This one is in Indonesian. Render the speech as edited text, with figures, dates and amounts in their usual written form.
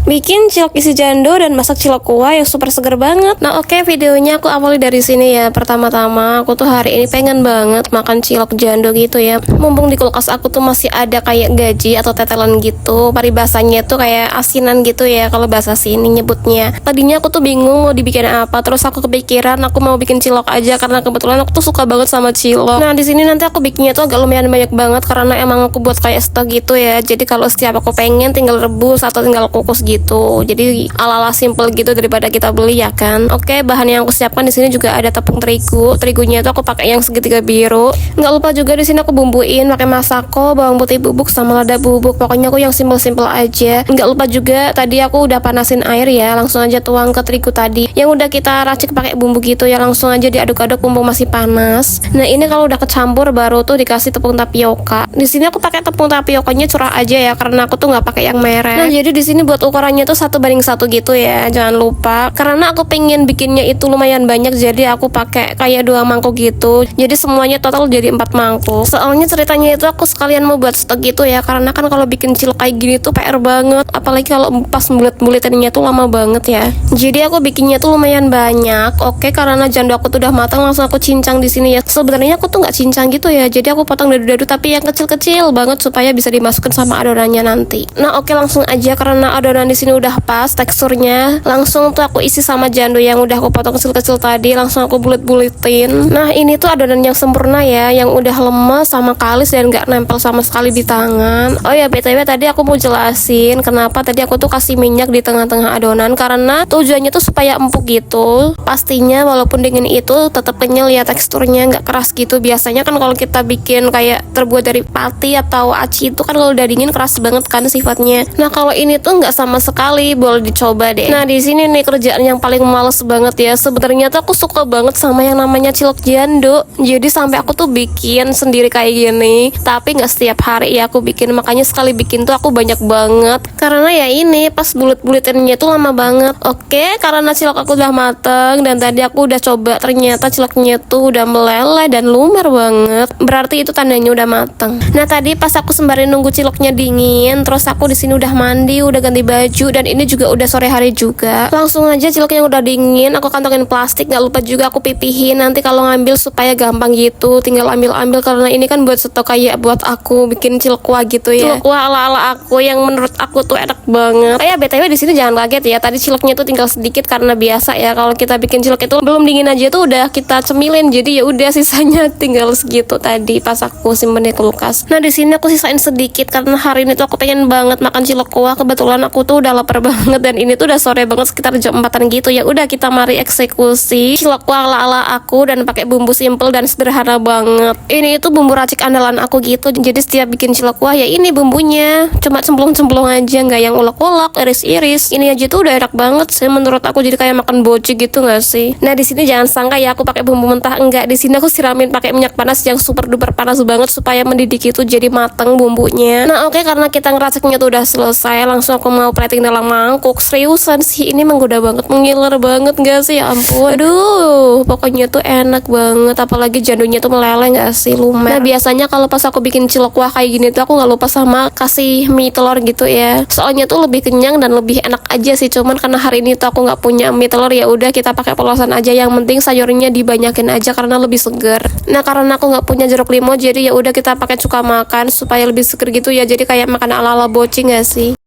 bikin cilok isi jando dan masak cilok kuah yang super seger banget. Nah oke, videonya aku awali dari sini ya. Pertama-tama aku tuh hari ini pengen banget makan cilok jando gitu ya. Mumpung di kulkas aku tuh masih ada kayak gaji atau tetelan gitu. Paribasanya tuh kayak asinan gitu ya kalau bahasa sini nyebutnya. Tadinya aku tuh bingung mau dibikin apa, terus aku kepikiran aku mau bikin cilok aja karena kebetulan aku tuh suka banget sama cilok. Nah di sini nanti aku bikinnya tuh agak lumayan banyak banget karena emang aku buat kayak stok gitu ya. Jadi kalau setiap aku pengen tinggal rebus atau tinggal kukus gitu. Jadi ala-ala simple gitu daripada kita beli ya kan. Oke, bahan yang aku siapkan di sini juga ada tepung terigu. Terigunya itu aku pakai yang segitiga biru. Nggak lupa juga di sini aku bumbuin pakai masako, bawang putih bubuk sama lada bubuk. Pokoknya aku yang simple-simple aja. Nggak lupa juga tadi aku udah panasin air ya. Langsung aja tuang ke terigu tadi. Yang udah kita racik pakai bumbu gitu ya, langsung aja diaduk-aduk mumpung masih panas. Nah, ini kalau udah kecampur baru tuh dikasih tepung tapioka. Di sini aku pakai tepung tapiokanya curah aja ya karena aku tuh nggak pakai yang merah. Nah, jadi di sini buat ukurannya tuh 1:1 gitu ya, jangan lupa. Karena aku pengen bikinnya itu lumayan banyak, jadi aku pakai kayak 2 mangkok gitu. Jadi semuanya total jadi 4 mangkok. Soalnya ceritanya itu aku sekalian mau buat stok gitu ya, karena kan kalau bikin cilok kayak gini tuh PR banget. Apalagi kalau pas bulet-buletannya tuh lama banget ya. Jadi aku bikinnya tuh lumayan banyak. Oke, karena jando aku tuh udah matang, langsung aku cincang di sini ya. Sebenarnya aku tuh nggak cincang gitu ya, jadi aku potong dadu-dadu tapi yang kecil-kecil banget supaya bisa dimasukkan sama adonannya nanti. Nah oke, langsung aja karena adonan di sini udah pas teksturnya. Langsung tuh aku isi sama jando yang udah aku potong kecil-kecil tadi, langsung aku bulet-buletin. Nah ini tuh adonan yang sempurna ya, yang udah lemes sama kalis dan nggak nempel sama sekali di tangan. Oh ya BTW tadi aku mau jelasin kenapa tadi aku tuh kasih minyak di tengah-tengah adonan, karena tujuannya tuh supaya empuk gitu. Pastinya walaupun dingin itu tetap kenyal ya, teksturnya nggak keras gitu. Biasanya kan kalau kita bikin kayak terbuat dari pati atau aci itu kan kalau udah dingin keras banget kan sifatnya. Nah kalau ini tuh nggak sama sekali, boleh dicoba deh. Nah di sini nih kerjaan yang paling males banget ya. Sebenarnya tuh aku suka banget sama yang namanya cilok jando. Jadi sampai aku tuh bikin sendiri kayak gini. Tapi nggak setiap hari ya aku bikin. Makanya sekali bikin tuh aku banyak banget. Karena ya ini pas bulet-buletannya tuh lama banget. Oke, karena cilok aku udah mateng dan tadi aku udah coba, ternyata ciloknya tuh udah meleleh dan lumer banget. Berarti itu tandanya udah mateng. Nah tadi pas aku sembari nunggu ciloknya dingin, terus aku di sini udah mandi, udah ganti baju, dan ini juga udah sore hari juga. Langsung aja ciloknya udah dingin, aku kantongin plastik. Gak lupa juga aku pipihin nanti kalau ngambil supaya gampang gitu. Tinggal ambil-ambil karena ini kan buat stok kayak buat aku bikin cilok kuah gitu ya. Cilok kuah ala-ala aku yang menurut aku tuh enak banget. Oh ya BTW di sini jangan kaget ya. Tadi ciloknya tuh tinggal sedikit karena biasa ya kalau kita bikin cilok itu belum dingin aja tuh udah kita cemilin. Jadi ya udah sisanya tinggal segitu tadi pas aku simpen di kulkas. Nah di sini aku sisain sedikit karena hari ini tuh aku pengen banget makan cilok kuah. Kebetulan aku tuh udah lapar banget dan ini tuh udah sore banget sekitar jam 4-an gitu ya. Udah kita mari eksekusi cilok kuah ala-ala aku dan pakai bumbu simple dan sederhana banget. Ini itu bumbu racik andalan aku gitu. Jadi setiap bikin cilok kuah ya ini bumbunya. Cuma cemplung-cemplung aja, nggak yang ulek-ulek, iris-iris. Ini aja tuh udah enak banget sih menurut aku, jadi kayak makan boci gitu nggak sih? Nah di sini jangan sangka ya aku pakai bumbu mentah, enggak. Di sini aku siramin pakai minyak panas yang super duper panas banget supaya mendidih itu jadi mateng bumbunya. Nah oke, karena kita ngeraciknya tuh udah selesai, langsung aku mau plating dalam mangkuk. Seriusan sih ini menggoda banget, mengiler banget gak sih? Ya ampun, aduh pokoknya tuh enak banget, apalagi jandonya tuh meleleh gak sih, lumer. Nah biasanya kalau pas aku bikin cilok kuah kayak gini tuh aku nggak lupa sama kasih mie telur gitu ya, soalnya tuh lebih kenyang dan lebih enak aja sih. Cuman karena hari ini tuh aku nggak punya mie telur, ya udah kita pakai polosan aja, yang penting sayurnya dibanyakin aja karena lebih segar. Nah karena aku nggak punya jeruk limau, jadi ya udah kita pakai cuka makan supaya lebih seger gitu ya, jadi kayak makan ala-ala bocing gak sih?